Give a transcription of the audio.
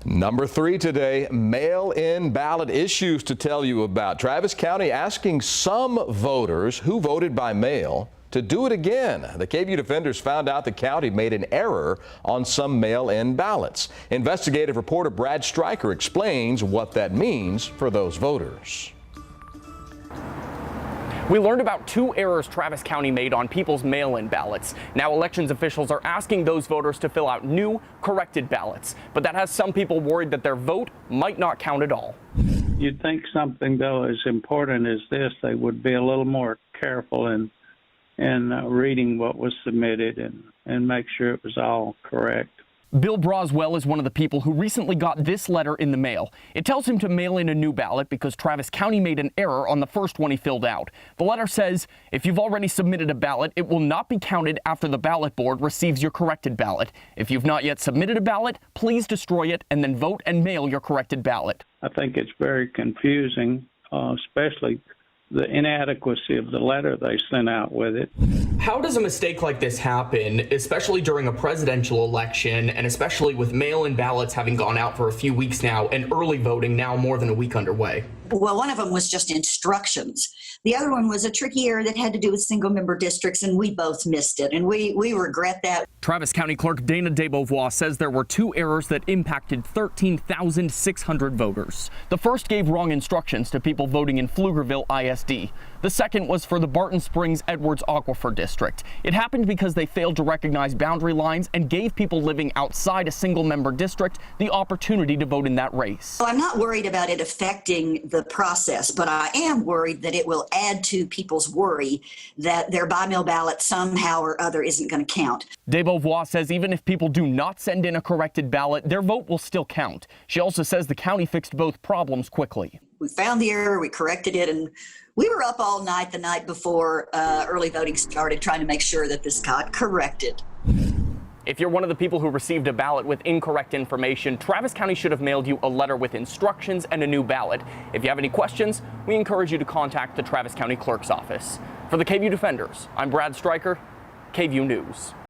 Number 3 today, mail-in ballot issues to tell you about. Travis County asking some voters who voted by mail to do it again. The KVUE defenders found out the county made an error on some mail-in ballots. Investigative reporter Brad Streicher explains what that means for those voters. We learned about 2 errors Travis County made on people's mail-in ballots. Now elections officials are asking those voters to fill out new, corrected ballots. But that has some people worried that their vote might not count at all. You'd think something, though, as important as this, they would be a little more careful in reading what was submitted and make sure it was all correct. Bill Broswell is one of the people who recently got this letter in the mail. It tells him to mail in a new ballot because Travis County made an error on the first one he filled out. The letter says, if you've already submitted a ballot, it will not be counted after the ballot board receives your corrected ballot. If you've not yet submitted a ballot, please destroy it and then vote and mail your corrected ballot. I think it's very confusing, especially the inadequacy of the letter they sent out with it. How does a mistake like this happen, especially during a presidential election and especially with mail-in ballots having gone out for a few weeks now and early voting now more than a week underway? Well, one of them was just instructions. The other one was a tricky error that had to do with single-member districts, and we both missed it, and we regret that. Travis County Clerk Dana DeBeauvoir says there were 2 errors that impacted 13,600 voters. The first gave wrong instructions to people voting in Pflugerville ISD. The second was for the Barton Springs Edwards Aquifer District. It happened because they failed to recognize boundary lines and gave people living outside a single-member district the opportunity to vote in that race. Well, I'm not worried about it affecting the process, but I am worried that it will add to people's worry that their by-mail ballot somehow or other isn't going to count. DeBeauvoir says even if people do not send in a corrected ballot, their vote will still count. She also says the county fixed both problems quickly. We found the error, we corrected it, and we were up all night the night before early voting started trying to make sure that this got corrected. If you're one of the people who received a ballot with incorrect information, Travis County should have mailed you a letter with instructions and a new ballot. If you have any questions, we encourage you to contact the Travis County Clerk's office. For the KVUE Defenders, I'm Brad Streicher, KVUE News.